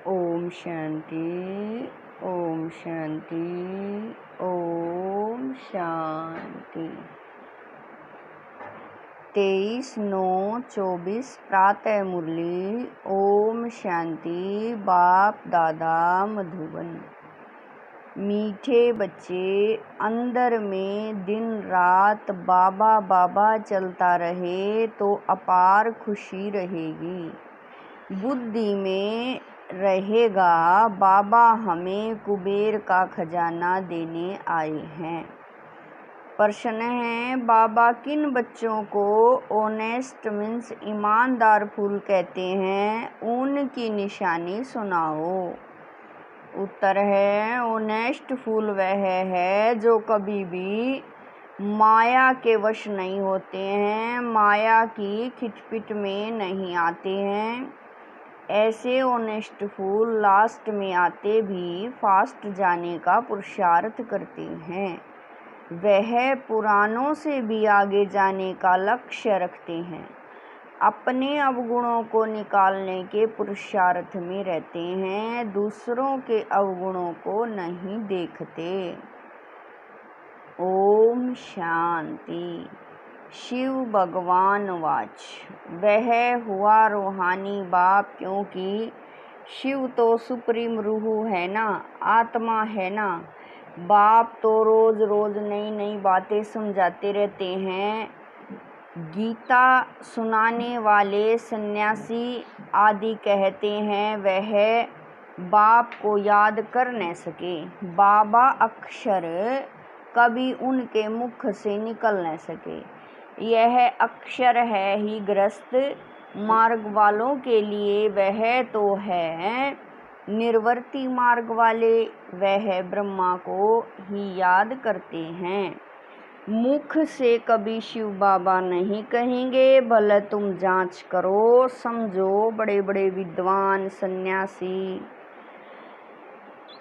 ओम शांति, ओम शांति, ओम शांति। 23/9/24 प्रातः मुरली। ओम शांति। बाप दादा मधुबन। मीठे बच्चे, अंदर में दिन रात बाबा बाबा चलता रहे तो अपार खुशी रहेगी। बुद्धि में रहेगा बाबा हमें कुबेर का खजाना देने आए हैं। प्रश्न है, बाबा किन बच्चों को ऑनेस्ट मीन्स ईमानदार फूल कहते हैं, उनकी निशानी सुनाओ। उत्तर है, ऑनेस्ट फूल वह है जो कभी भी माया के वश नहीं होते हैं, माया की खिटपिट में नहीं आते हैं। ऐसे ऑनेस्ट फूल लास्ट में आते भी फास्ट जाने का पुरुषार्थ करते हैं। वह पुरानों से भी आगे जाने का लक्ष्य रखते हैं। अपने अवगुणों को निकालने के पुरुषार्थ में रहते हैं, दूसरों के अवगुणों को नहीं देखते। ओम शांति। शिव भगवान वाच। वह हुआ रूहानी बाप, क्योंकि शिव तो सुप्रीम रूह है ना, आत्मा है ना। बाप तो रोज रोज नई नई बातें समझाते रहते हैं। गीता सुनाने वाले सन्यासी आदि कहते हैं वह बाप को याद कर न सके। बाबा अक्षर कभी उनके मुख से निकल न सके। यह अक्षर है ही ग्रस्त मार्ग वालों के लिए, वह तो है निर्वर्ती मार्ग वाले, वह ब्रह्मा को ही याद करते हैं। मुख से कभी शिव बाबा नहीं कहेंगे, भले तुम जांच करो समझो। बड़े बड़े विद्वान सन्यासी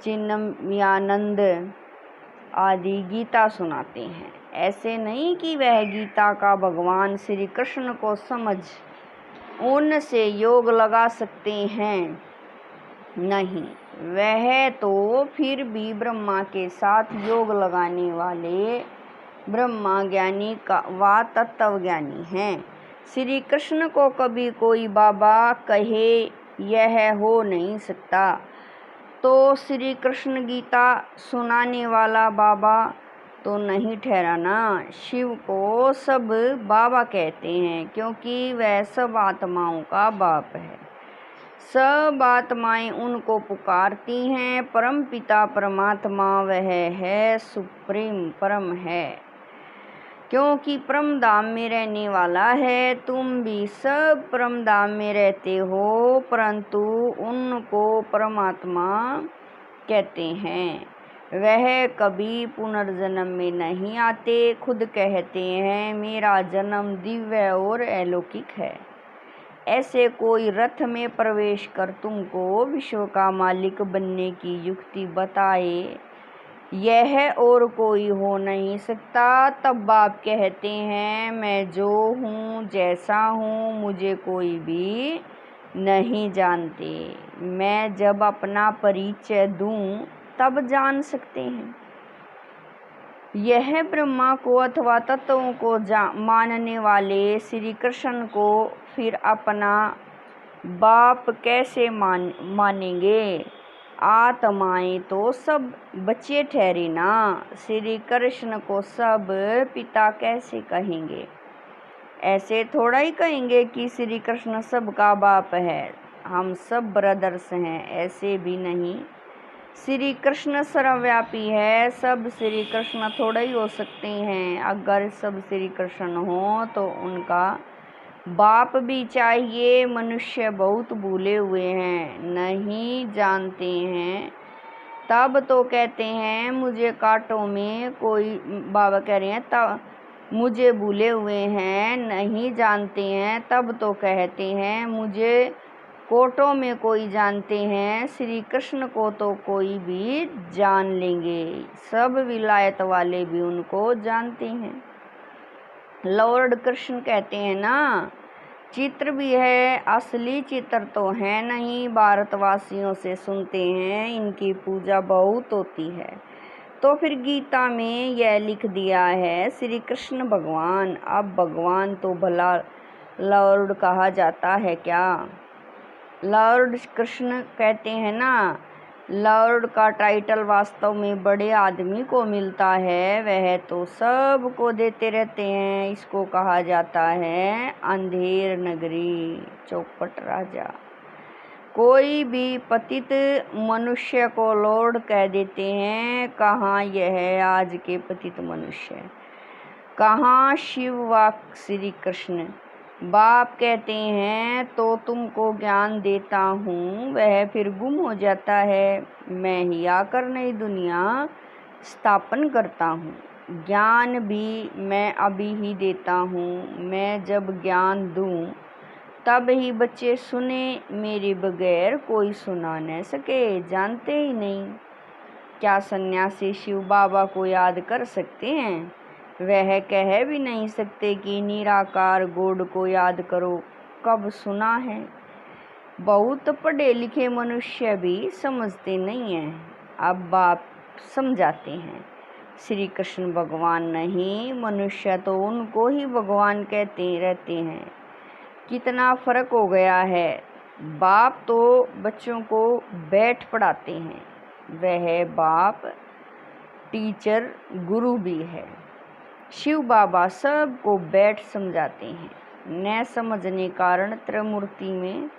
चिन्मयानंद आदि गीता सुनाते हैं। ऐसे नहीं कि वह गीता का भगवान श्री कृष्ण को समझ उनसे योग लगा सकते हैं, नहीं। वह तो फिर भी ब्रह्मा के साथ योग लगाने वाले ब्रह्मा ज्ञानी का व तत्व ज्ञानी हैं। श्री कृष्ण को कभी कोई बाबा कहे यह हो नहीं सकता, तो श्री कृष्ण गीता सुनाने वाला बाबा तो नहीं ठहरा ना। शिव को सब बाबा कहते हैं क्योंकि वह सब आत्माओं का बाप है। सब आत्माएं उनको पुकारती हैं। परम पिता परमात्मा वह है, सुप्रीम परम है, क्योंकि परम धाम में रहने वाला है। तुम भी सब परम धाम में रहते हो, परंतु उनको परमात्मा कहते हैं। वह कभी पुनर्जन्म में नहीं आते। खुद कहते हैं मेरा जन्म दिव्य और अलौकिक है। ऐसे कोई रथ में प्रवेश कर तुमको विश्व का मालिक बनने की युक्ति बताए, यह और कोई हो नहीं सकता। तब बाप कहते हैं मैं जो हूँ जैसा हूँ मुझे कोई भी नहीं जानते। मैं जब अपना परिचय दूँ तब जान सकते हैं। यह ब्रह्मा को अथवा तत्वों को मानने वाले श्री कृष्ण को फिर अपना बाप कैसे मानेंगे। आत्माएं तो सब बच्चे ठहरे ना, श्री कृष्ण को सब पिता कैसे कहेंगे। ऐसे थोड़ा ही कहेंगे कि श्री कृष्ण सबका बाप है, हम सब ब्रदर्स हैं, ऐसे भी नहीं। श्री कृष्ण सर्वव्यापी है, सब श्री कृष्ण थोड़ा ही हो सकते हैं। अगर सब श्री कृष्ण हो तो उनका बाप भी चाहिए। मनुष्य बहुत भूले हुए हैं, नहीं जानते हैं, तब तो कहते हैं मुझे कांटों में कोई, बाबा कह रहे हैं तब मुझे भूले हुए हैं, नहीं जानते हैं, तब तो कहते हैं मुझे कोटों में कोई जानते हैं। श्री कृष्ण को तो कोई भी जान लेंगे, सब विलायत वाले भी उनको जानते हैं। लॉर्ड कृष्ण कहते हैं ना, चित्र भी है, असली चित्र तो है नहीं। भारतवासियों से सुनते हैं इनकी पूजा बहुत होती है। तो फिर गीता में यह लिख दिया है श्री कृष्ण भगवान। अब भगवान तो भला लॉर्ड कहा जाता है क्या? लॉर्ड कृष्ण कहते हैं ना, लॉर्ड का टाइटल वास्तव में बड़े आदमी को मिलता है, वह तो सबको देते रहते हैं। इसको कहा जाता है अंधेर नगरी, चौपट राजा। कोई भी पतित मनुष्य को लॉर्ड कह देते हैं। कहाँ यह आज के पतित मनुष्य, कहाँ शिव व श्री कृष्ण। बाप कहते हैं तो तुमको ज्ञान देता हूँ, वह फिर गुम हो जाता है। मैं ही आकर नई दुनिया स्थापन करता हूँ। ज्ञान भी मैं अभी ही देता हूँ। मैं जब ज्ञान दूँ तब ही बच्चे सुने, मेरे बगैर कोई सुना न सके। जानते ही नहीं। क्या सन्यासी शिव बाबा को याद कर सकते हैं? वह कह भी नहीं सकते कि निराकार गॉड को याद करो। कब सुना है? बहुत पढ़े लिखे मनुष्य भी समझते नहीं हैं। अब बाप समझाते हैं, श्री कृष्ण भगवान नहीं, मनुष्य तो उनको ही भगवान कहते रहते हैं। कितना फर्क हो गया है। बाप तो बच्चों को बैठ पढ़ाते हैं, वह बाप टीचर गुरु भी है। शिव बाबा सबको बैठ समझाते हैं। न समझने कारण त्रिमूर्ति में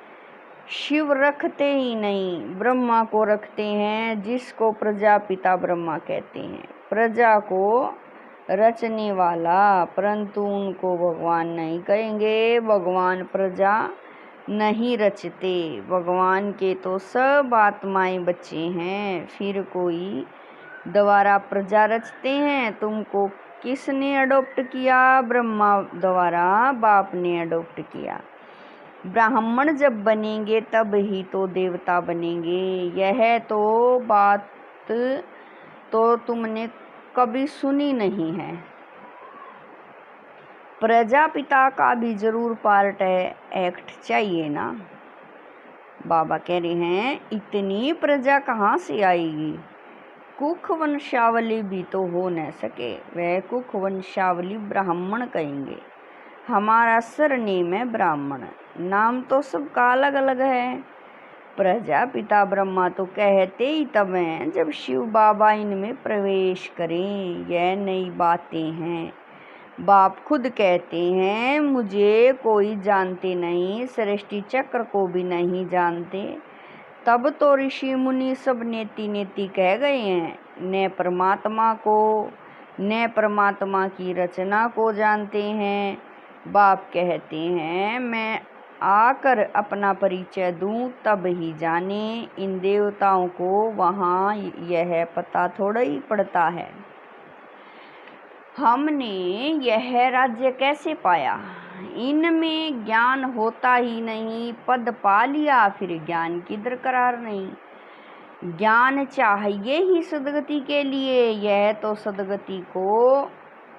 शिव रखते ही नहीं, ब्रह्मा को रखते हैं, जिसको प्रजापिता ब्रह्मा कहते हैं, प्रजा को रचने वाला। परंतु उनको भगवान नहीं कहेंगे। भगवान प्रजा नहीं रचते। भगवान के तो सब आत्माएं बच्चे हैं, फिर कोई द्वारा प्रजा रचते हैं। तुमको किसने अडॉप्ट किया? ब्रह्मा द्वारा बाप ने अडॉप्ट किया। ब्राह्मण जब बनेंगे तब ही तो देवता बनेंगे। यह तो बात तो तुमने कभी सुनी नहीं है। प्रजापिता का भी जरूर पार्ट है, एक्ट चाहिए ना। बाबा कह रहे हैं इतनी प्रजा कहाँ से आएगी? कुख वंशावली भी तो हो न सके। वह कुख वंशावली ब्राह्मण कहेंगे। हमारा सरनेम है ब्राह्मण, नाम तो सबका अलग अलग है। प्रजापिता ब्रह्मा तो कहते ही तब हैं जब शिव बाबा इनमें प्रवेश करें। यह नई बातें हैं। बाप खुद कहते हैं मुझे कोई जानते नहीं, सृष्टि चक्र को भी नहीं जानते। तब तो ऋषि मुनि सब नेति नेति कह गए हैं। न परमात्मा को, न परमात्मा की रचना को जानते हैं। बाप कहते हैं मैं आकर अपना परिचय दूं तब ही जाने। इन देवताओं को वहाँ यह पता थोड़ा ही पड़ता है। हमने यह राज्य कैसे पाया? इनमें ज्ञान होता ही नहीं। पद पा लिया फिर ज्ञान की दरकार नहीं। ज्ञान चाहिए ही सदगति के लिए। यह तो सदगति को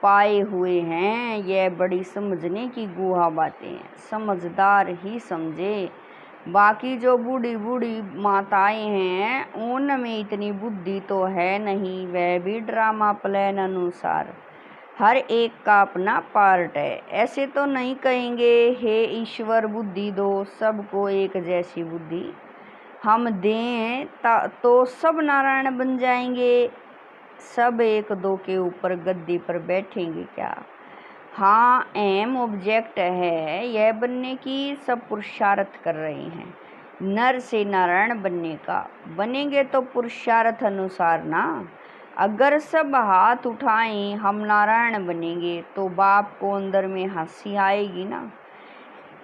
पाए हुए हैं। यह बड़ी समझने की गुहा बातें हैं, समझदार ही समझे। बाकी जो बूढ़ी बूढ़ी माताएं हैं उनमें इतनी बुद्धि तो है नहीं। वह भी ड्रामा प्लान अनुसार हर एक का अपना पार्ट है। ऐसे तो नहीं कहेंगे हे ईश्वर बुद्धि दो, सबको एक जैसी बुद्धि हम दें तो सब नारायण बन जाएंगे। सब एक दो के ऊपर गद्दी पर बैठेंगे क्या? हाँ, एम ऑब्जेक्ट है यह बनने की। सब पुरुषार्थ कर रहे हैं नर से नारायण बनने का। बनेंगे तो पुरुषार्थ अनुसार ना। अगर सब हाथ उठाएं हम नारायण बनेंगे तो बाप को अंदर में हंसी आएगी ना।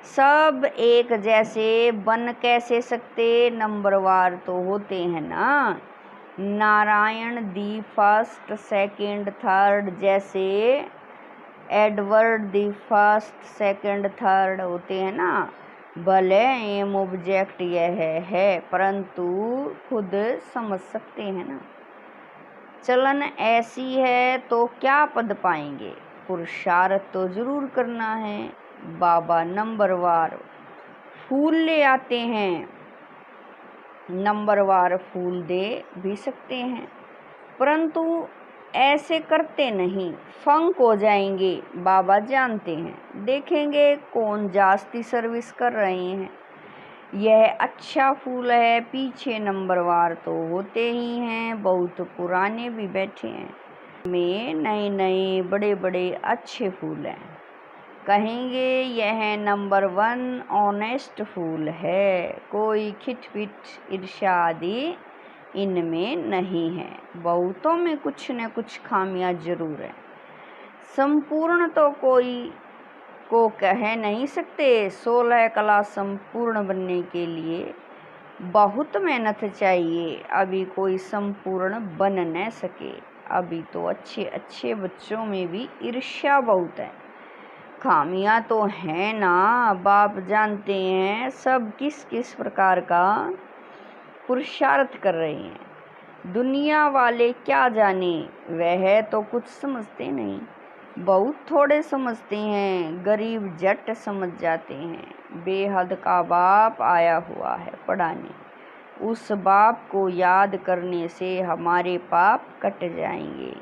सब एक जैसे बन कैसे सकते? नंबरवार तो होते हैं ना। Narayan the first second third, जैसे Edward the first second third होते हैं ना। भले एम ऑब्जेक्ट यह है परंतु खुद समझ सकते हैं ना। चलन ऐसी है तो क्या पद पाएंगे? पुरुषार्थ तो जरूर करना है। बाबा नंबरवार फूल ले आते हैं, नंबरवार फूल दे भी सकते हैं, परंतु ऐसे करते नहीं, फंक हो जाएंगे। बाबा जानते हैं, देखेंगे कौन जास्ती सर्विस कर रहे हैं। यह अच्छा फूल है, पीछे नंबरवार तो होते ही हैं, बहुत पुराने भी बैठे हैं, में नए नए बड़े बड़े अच्छे फूल हैं। कहेंगे यह नंबर 1 ऑनेस्ट फूल है, कोई खिटपिट ईर्ष्या आदि इनमें नहीं है। बहुतों में कुछ न कुछ खामियां जरूर है। संपूर्ण तो कोई को कह नहीं सकते। 16 कला संपूर्ण बनने के लिए बहुत मेहनत चाहिए। अभी कोई संपूर्ण बन न सके। अभी तो अच्छे अच्छे बच्चों में भी ईर्ष्या बहुत है। खामियां तो हैं ना, बाप जानते हैं सब किस किस प्रकार का पुरुषार्थ कर रहे हैं। दुनिया वाले क्या जाने, वह तो कुछ समझते नहीं, बहुत थोड़े समझते हैं। गरीब जट समझ जाते हैं। बेहद का बाप आया हुआ है पढ़ाने, उस बाप को याद करने से हमारे पाप कट जाएंगे।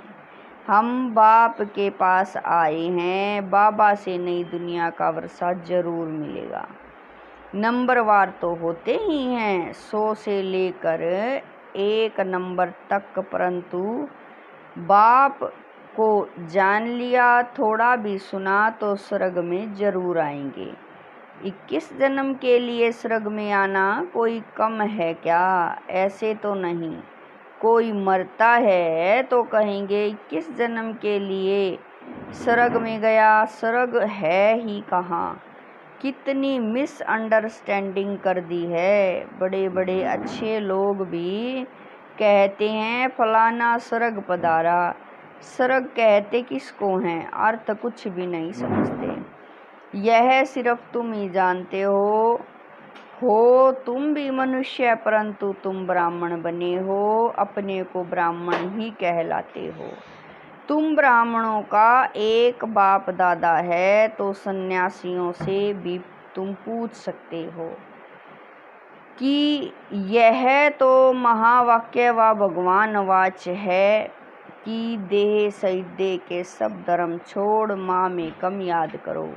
हम बाप के पास आए हैं, बाबा से नई दुनिया का वर्षा जरूर मिलेगा। नंबरवार तो होते ही हैं 100 से लेकर 1 नंबर तक, परंतु बाप को जान लिया, थोड़ा भी सुना तो स्वर्ग में जरूर आएंगे। 21 जन्म के लिए स्वर्ग में आना कोई कम है क्या? ऐसे तो नहीं। कोई मरता है तो कहेंगे 21 जन्म के लिए स्वर्ग में गया, स्वर्ग है ही कहाँ। कितनी मिसअंडरस्टैंडिंग कर दी है। बड़े बड़े अच्छे लोग भी कहते हैं फलाना स्वर्ग पधारा। स्वर्ग कहते किसको हैं? अर्थ कुछ भी नहीं समझते। यह सिर्फ तुम ही जानते हो तुम भी मनुष्य, परंतु तुम ब्राह्मण बने हो, अपने को ब्राह्मण ही कहलाते हो। तुम ब्राह्मणों का एक बाप दादा है, तो सन्यासियों से भी तुम पूछ सकते हो कि यह तो महावाक्य व भगवान वाच है कि देह सहित देह के सब धर्म छोड़ माँ में कम याद करो।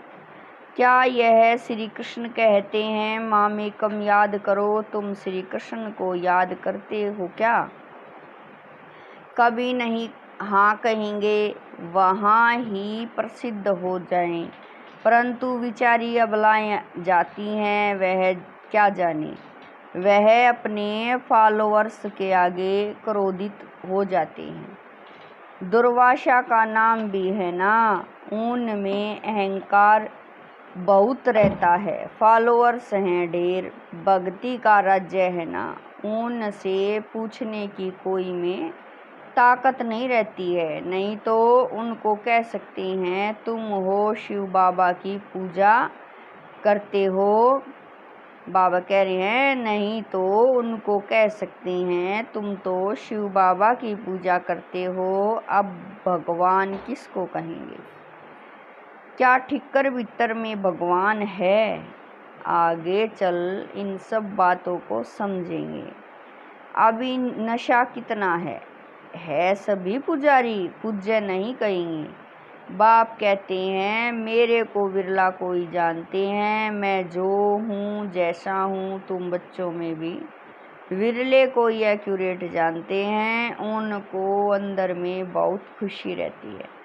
क्या यह श्री कृष्ण कहते हैं माँ में कम याद करो? तुम श्री कृष्ण को याद करते हो क्या? कभी नहीं। हाँ कहेंगे वहाँ ही प्रसिद्ध हो जाएं, परंतु विचारी अबलाएं जाती हैं, वह क्या जाने। वह अपने फॉलोअर्स के आगे क्रोधित हो जाते हैं। दुर्वासा का नाम भी है ना, उनमें अहंकार बहुत रहता है, फॉलोअर्स हैं ढेर। भक्ति का राज्य है ना, उनसे पूछने की कोई में ताकत नहीं रहती है। नहीं तो उनको कह सकते हैं तुम हो शिव बाबा की पूजा करते हो। बाबा कह रहे हैं नहीं तो उनको कह सकते हैं तुम तो शिव बाबा की पूजा करते हो। अब भगवान किसको कहेंगे? क्या ठिक्कर भीतर में भगवान है? आगे चल इन सब बातों को समझेंगे। अभी नशा कितना है सभी पुजारी पूज्य नहीं कहेंगे। बाप कहते हैं मेरे को विरला कोई जानते हैं, मैं जो हूँ जैसा हूँ, तुम बच्चों में भी विरले को एक्यूरेट जानते हैं। उनको अंदर में बहुत खुशी रहती है।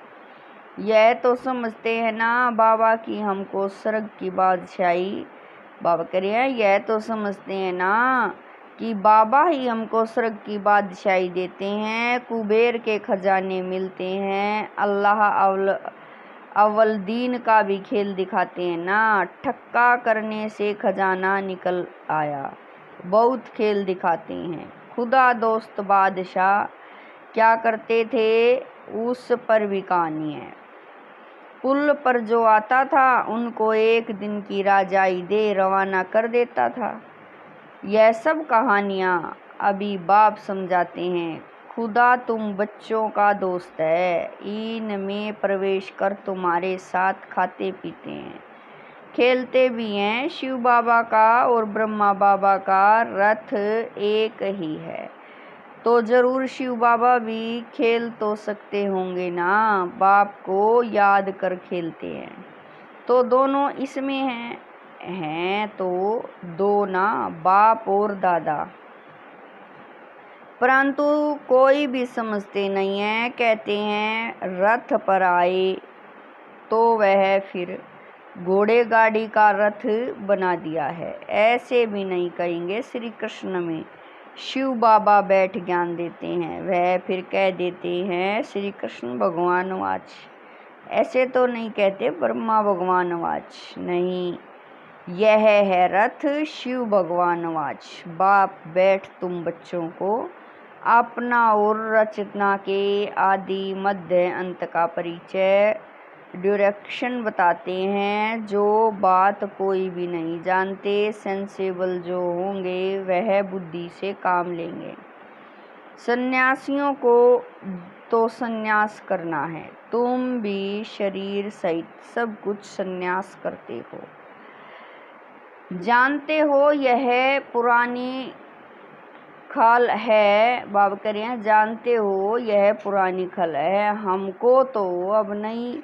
यह तो समझते हैं ना बाबा की हमको स्वर्ग की बादशाही। बाबा कह रहे हैं यह तो समझते हैं ना कि बाबा ही हमको स्वर्ग की बादशाही देते हैं, कुबेर के खजाने मिलते हैं। अल्लाह अव्वल दीन का भी खेल दिखाते हैं ना, ठक्का करने से खजाना निकल आया। बहुत खेल दिखाते हैं। खुदा दोस्त बादशाह क्या करते थे उस पर भी कहानी है। पुल पर जो आता था उनको एक दिन की राजाई दे रवाना कर देता था। यह सब कहानियाँ अभी बाप समझाते हैं। खुदा तुम बच्चों का दोस्त है, इनमें प्रवेश कर तुम्हारे साथ खाते पीते हैं। खेलते भी हैं। शिव बाबा का और ब्रह्मा बाबा का रथ एक ही है, तो जरूर शिव बाबा भी खेल तो सकते होंगे ना, बाप को याद कर खेलते हैं। तो दोनों इसमें हैं तो दो ना, बाप और दादा। परंतु कोई भी समझते नहीं है, कहते हैं रथ पर आए तो वह फिर घोड़े गाड़ी का रथ बना दिया है। ऐसे भी नहीं कहेंगे। श्री कृष्ण में शिव बाबा बैठ ज्ञान देते हैं, वह फिर कह देते हैं श्री कृष्ण भगवान वाच। ऐसे तो नहीं कहते ब्रह्मा भगवान वाच, नहीं, यह है रथ शिव भगवान वाच। बाप बैठ तुम बच्चों को अपना और रचना के आदि मध्य अंत का परिचय डायरेक्शन बताते हैं। जो बात कोई भी नहीं जानते, सेंसेबल जो होंगे वह बुद्धि से काम लेंगे। सन्यासियों को तो सन्यास करना है, तुम भी शरीर सहित सब कुछ सन्यास करते हो। जानते हो यह पुरानी खल है, बाबा कह रहे हैं जानते हो यह पुरानी खल है। हमको तो अब नई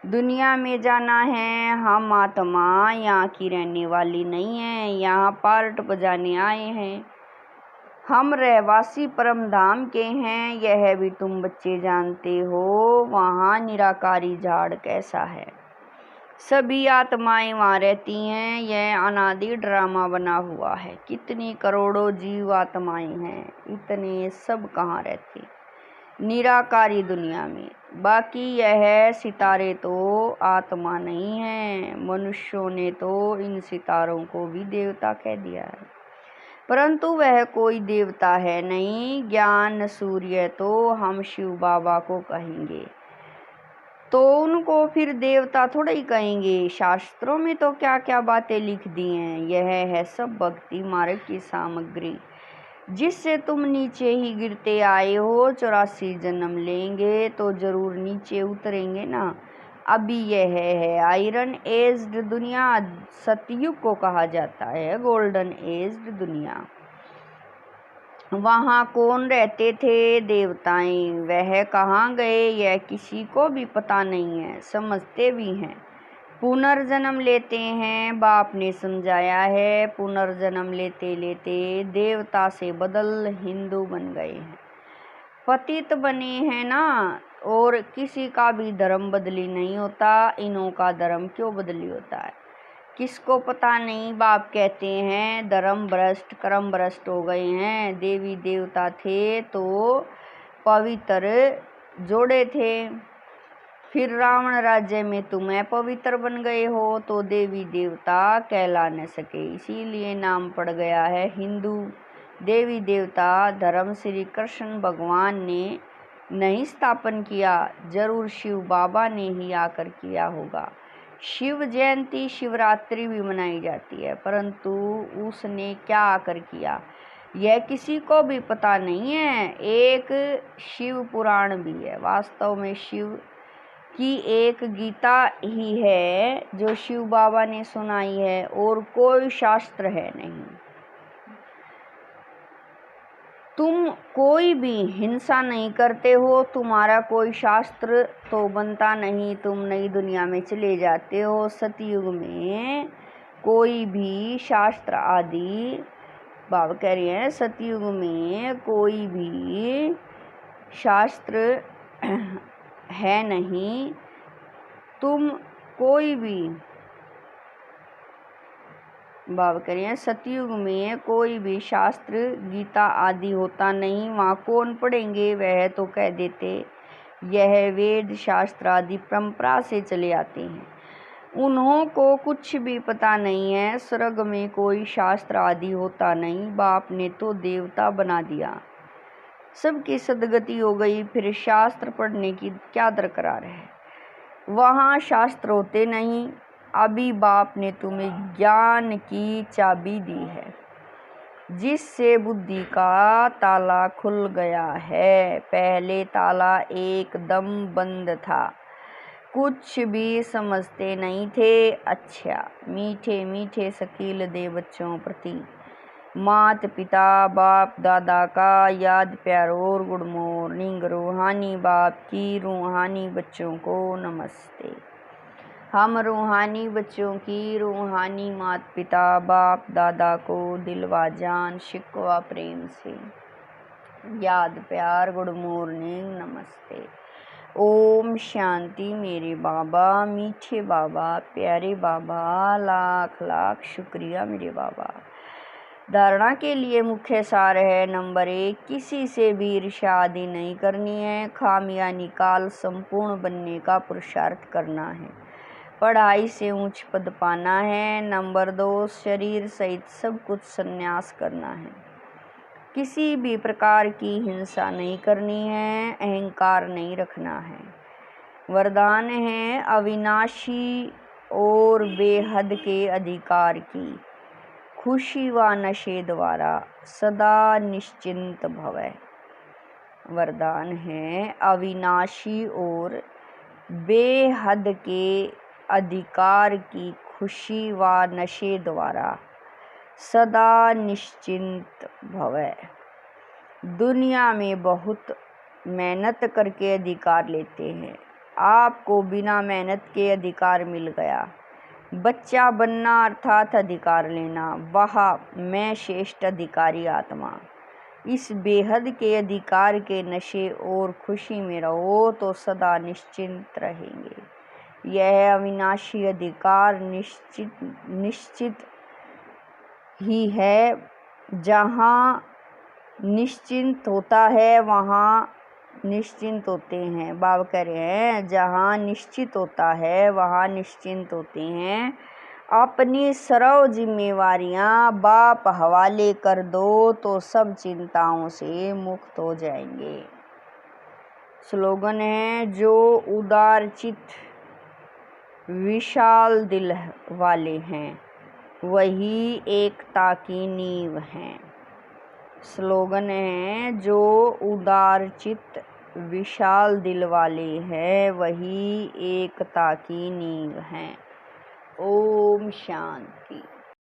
दुनिया में जाना है। हम आत्मा यहाँ की रहने वाली नहीं है, यहाँ पार्ट बजाने आए हैं। हम रहवासी परम धाम के हैं, यह भी तुम बच्चे जानते हो। वहाँ निराकारी झाड़ कैसा है, सभी आत्माएं वहाँ रहती हैं। यह अनादि ड्रामा बना हुआ है। कितनी करोड़ों जीव आत्माएं हैं, इतने सब कहाँ रहते निराकारी दुनिया में। बाकी यह सितारे तो आत्मा नहीं है। मनुष्यों ने तो इन सितारों को भी देवता कह दिया है, परंतु वह कोई देवता है नहीं। ज्ञान सूर्य तो हम शिव बाबा को कहेंगे, तो उनको फिर देवता थोड़ा ही कहेंगे। शास्त्रों में तो क्या क्या बातें लिख दी हैं। यह है सब भक्ति मार्ग की सामग्री, जिससे तुम नीचे ही गिरते आए हो। 84 जन्म लेंगे तो जरूर नीचे उतरेंगे ना। अभी यह है आयरन एज्ड दुनिया, सतयुग को कहा जाता है गोल्डन एज्ड दुनिया। वहाँ कौन रहते थे देवताएं, वह कहाँ गए यह किसी को भी पता नहीं है। समझते भी हैं पुनर्जन्म लेते हैं, बाप ने समझाया है। पुनर्जन्म लेते लेते देवता से बदल हिंदू बन गए हैं, पतित बने हैं ना। और किसी का भी धर्म बदली नहीं होता, इन्हों का धर्म क्यों बदली होता है किसको पता नहीं। बाप कहते हैं धर्म भ्रष्ट कर्म भ्रष्ट हो गए हैं। देवी देवता थे तो पवित्र जोड़े थे, फिर रावण राज्य में तुम पवित्र बन गए हो तो देवी देवता कहला न सके, इसीलिए नाम पड़ गया है हिंदू। देवी देवता धर्म श्री कृष्ण भगवान ने नहीं स्थापन किया, जरूर शिव बाबा ने ही आकर किया होगा। शिव जयंती शिवरात्रि भी मनाई जाती है, परंतु उसने क्या आकर किया यह किसी को भी पता नहीं है। एक शिव पुराण भी है, वास्तव में शिव की एक गीता ही है जो शिव बाबा ने सुनाई है, और कोई शास्त्र है नहीं। तुम कोई भी हिंसा नहीं करते हो, तुम्हारा कोई शास्त्र तो बनता नहीं। तुम नई दुनिया में चले जाते हो। सतयुग में कोई भी शास्त्र आदि, बाबा कह रहे हैं सतयुग में कोई भी शास्त्र है नहीं। तुम कोई भी, बाबा कह रहे हैं सतयुग में कोई भी शास्त्र गीता आदि होता नहीं। वहाँ कौन पढ़ेंगे, वह तो कह देते यह वेद शास्त्र आदि परंपरा से चले आते हैं, उन्हों को कुछ भी पता नहीं है। स्वर्ग में कोई शास्त्र आदि होता नहीं, बाप ने तो देवता बना दिया, सबकी सदगति हो गई। फिर शास्त्र पढ़ने की क्या दरकार है, वहाँ शास्त्र होते नहीं। अभी बाप ने तुम्हें ज्ञान की चाबी दी है, जिससे बुद्धि का ताला खुल गया है। पहले ताला एकदम बंद था, कुछ भी समझते नहीं थे। अच्छा, मीठे मीठे शकील दे बच्चों प्रति मात पिता बाप दादा का याद प्यार और गुड मॉर्निंग। रूहानी बाप की रूहानी बच्चों को नमस्ते। हम रूहानी बच्चों की रूहानी मात पिता बाप दादा को दिलवा जान शिकवा प्रेम से याद प्यार गुड मॉर्निंग नमस्ते। ओम शांति। मेरे बाबा मीठे बाबा प्यारे बाबा, लाख लाख शुक्रिया मेरे बाबा। धारणा के लिए मुख्य सार है। नंबर 1, किसी से भी ईर्ष्या आदि नहीं करनी है। खामियां निकाल संपूर्ण बनने का पुरुषार्थ करना है। पढ़ाई से उच्च पद पाना है। नंबर 2, शरीर सहित सब कुछ संन्यास करना है। किसी भी प्रकार की हिंसा नहीं करनी है। अहंकार नहीं रखना है। वरदान है अविनाशी और बेहद के अधिकार की खुशी व नशे द्वारा सदा निश्चिंत भवै। वरदान है अविनाशी और बेहद के अधिकार की खुशी व नशे द्वारा सदा निश्चिंत भवै। दुनिया में बहुत मेहनत करके अधिकार लेते हैं। आपको बिना मेहनत के अधिकार मिल गया। बच्चा बनना अर्थात अधिकार लेना। वह मैं श्रेष्ठ अधिकारी आत्मा। इस बेहद के अधिकार के नशे और खुशी में रहो तो सदा निश्चिंत रहेंगे। यह अविनाशी अधिकार निश्चित ही है। जहाँ निश्चिंत होता है वहाँ निश्चिंत होते हैं। बाबा कह रहे हैं जहाँ निश्चित होता है वहाँ निश्चिंत होते हैं। अपनी सर्व जिम्मेवारियाँ बाप हवाले कर दो तो सब चिंताओं से मुक्त हो जाएंगे। स्लोगन है जो उदार चित्त विशाल दिल वाले हैं वही एकता की नींव हैं। स्लोगन है जो उदार चित्त विशाल दिल वाले हैं वही एकता की नींव हैं। ओम शांति।